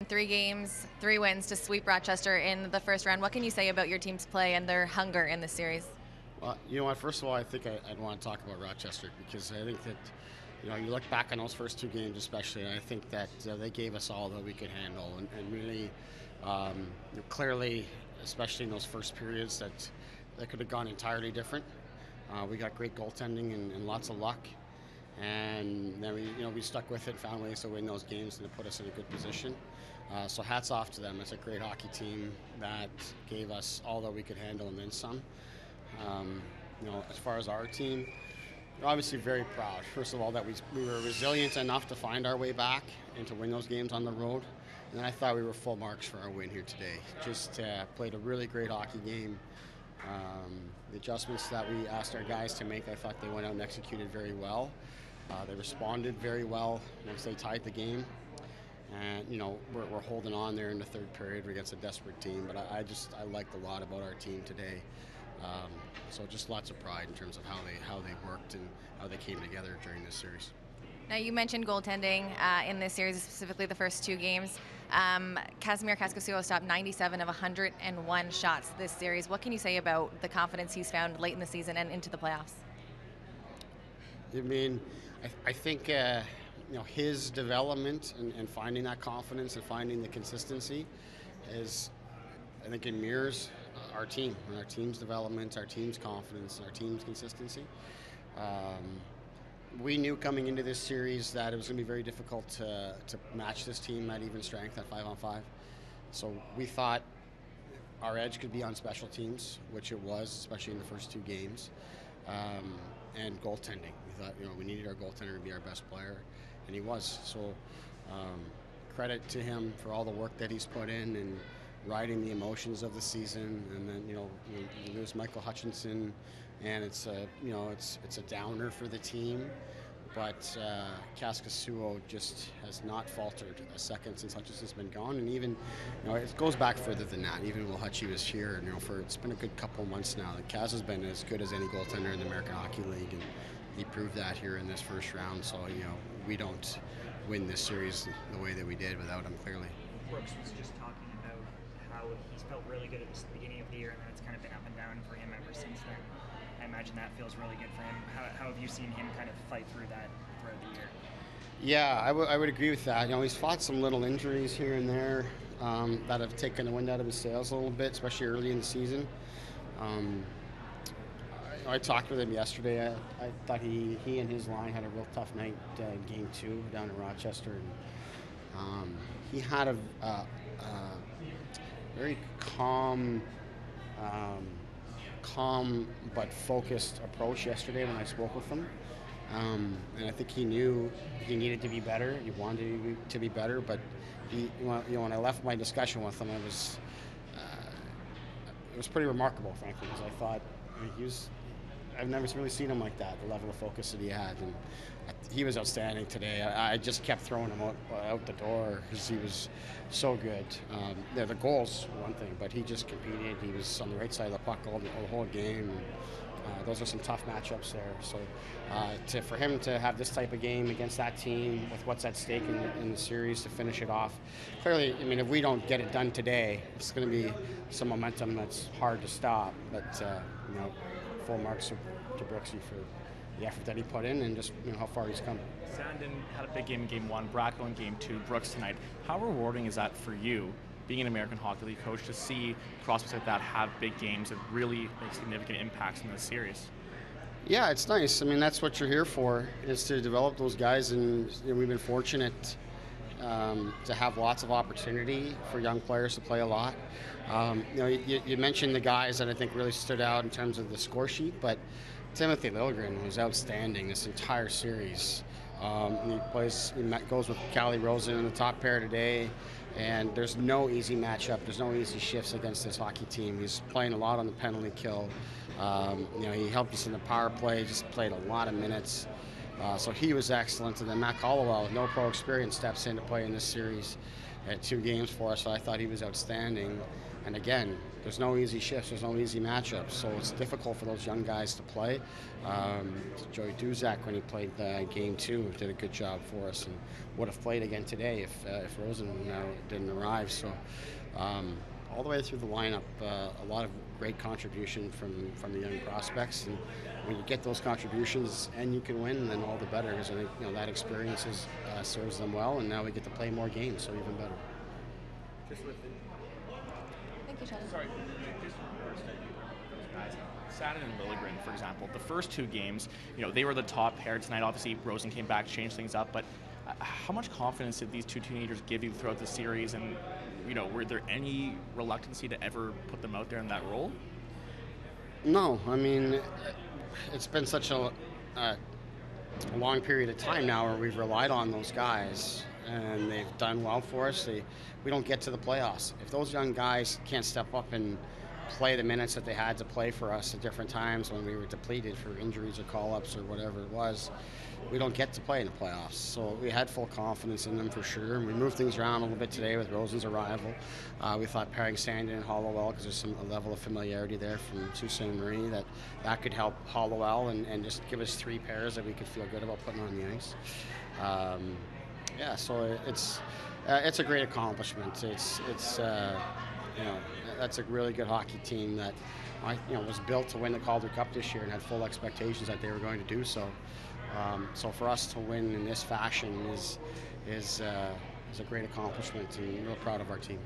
3 games, 3 wins to sweep Rochester in the first round. What can you say about your team's play and their hunger in this series? Well, you know what? First of all, I think I'd want to talk about Rochester because I think that, you look back on those first 2 games especially, and I think that they gave us all that we could handle, and really, clearly, especially in those first periods, that could have gone entirely different. We got great goaltending and lots of luck, and then we stuck with it, found ways to win those games, and to put us in a good position. So hats off to them. It's a great hockey team that gave us all that we could handle and then some. As far as our team, we're obviously very proud. First of all, that we were resilient enough to find our way back and to win those games on the road. And then I thought we were full marks for our win here today. Just played a really great hockey game. The adjustments that we asked our guys to make, I thought they went out and executed very well. They responded very well once they tied the game. And we're holding on there in the third period against a desperate team. But I liked a lot about our team today. So just lots of pride in terms of how they worked and how they came together during this series. Now, you mentioned goaltending in this series, specifically the first 2 games. Casimir Kaskisuo stopped 97 of 101 shots this series. What can you say about the confidence he's found late in the season and into the playoffs? I think his development and finding that confidence and finding the consistency is, I think, it mirrors our team and our team's development, our team's confidence, our team's consistency. We knew coming into this series that it was going to be very difficult to match this team at even strength at 5-on-5. So we thought our edge could be on special teams, which it was, especially in the first 2 games, and goaltending. We thought we needed our goaltender to be our best player, and he was. So credit to him for all the work that he's put in and riding the emotions of the season. And then you lose Michael Hutchinson, and it's a downer for the team. But Kaskisuo just has not faltered a second since Hutchinson's been gone, and even it goes back further than that. Even while Hutchie was here, it's been a good couple of months now. That Kaz has been as good as any goaltender in the American Hockey League, and he proved that here in this first round. So we don't win this series the way that we did without him, clearly. Brooks was just talking about how he's felt really good at the beginning of the year, and then it's kind of been up and down for him ever since then. I imagine that feels really good for him. How have you seen him kind of fight through that throughout the year? Yeah, I would agree with that. He's fought some little injuries here and there that have taken the wind out of his sails a little bit, especially early in the season. I talked with him yesterday. I thought he and his line had a real tough night in Game 2 down in Rochester. And, he had a very calm but focused approach yesterday when I spoke with him. And I think he knew he needed to be better. He wanted to be better, but when I left my discussion with him, it was pretty remarkable, frankly, because I thought I've never really seen him like that, the level of focus that he had. And he was outstanding today. I just kept throwing him out the door because he was so good. The goals were one thing, but he just competed. He was on the right side of the puck the whole game. And, those are some tough matchups there. So for him to have this type of game against that team with what's at stake in the series to finish it off, clearly, if we don't get it done today, it's going to be some momentum that's hard to stop. But, full marks to Brooksy for the effort that he put in and just how far he's come. Sandin had a big game in Game 1, Bracco in Game 2, Brooks tonight. How rewarding is that for you, being an American Hockey League coach, to see prospects like that have big games that really make significant impacts in this series? Yeah, it's nice. That's what you're here for, is to develop those guys, and we've been fortunate to have lots of opportunity for young players to play a lot. You mentioned the guys that I think really stood out in terms of the score sheet, but Timothy Liljegren was outstanding this entire series. He goes with Callie Rosen in the top pair today, and there's no easy matchup. There's no easy shifts against this hockey team. He's playing a lot on the penalty kill. He helped us in the power play, just played a lot of minutes. So he was excellent. And then Matt Hollowell, with no pro experience, steps in to play in this series. had 2 games for us, so I thought he was outstanding. And again, there's no easy shifts, there's no easy matchups, so it's difficult for those young guys to play. Joey Duzak, when he played game 2, did a good job for us, and would have played again today if Rosen didn't arrive. So all the way through the lineup, a lot of great contribution from the young prospects, and when you get those contributions and you can win, then all the better, because I think that experience serves them well, and now we get to play more games, so even better. Just with it. Thank you, Sheldon. Sorry, just those guys. Saturn and Lilligren, for example, the first 2 games, they were the top pair tonight. Obviously, Rosen came back, changed things up, but how much confidence did these 2 teenagers give you throughout the series, and were there any reluctancy to ever put them out there in that role? No, I mean, it's been such a long period of time now where we've relied on those guys, and they've done well for us. We don't get to the playoffs. If those young guys can't step up and play the minutes that they had to play for us at different times when we were depleted for injuries or call-ups or whatever it was, we don't get to play in the playoffs. So we had full confidence in them for sure. And we moved things around a little bit today with Rosen's arrival. We thought pairing Sandin and Hollowell, because there's a level of familiarity there from Sault Ste. Marie, that could help Hollowell and just give us 3 pairs that we could feel good about putting on the ice. So it's a great accomplishment. That's a really good hockey team that was built to win the Calder Cup this year and had full expectations that they were going to do so. So for us to win in this fashion is a great accomplishment, and we're proud of our team.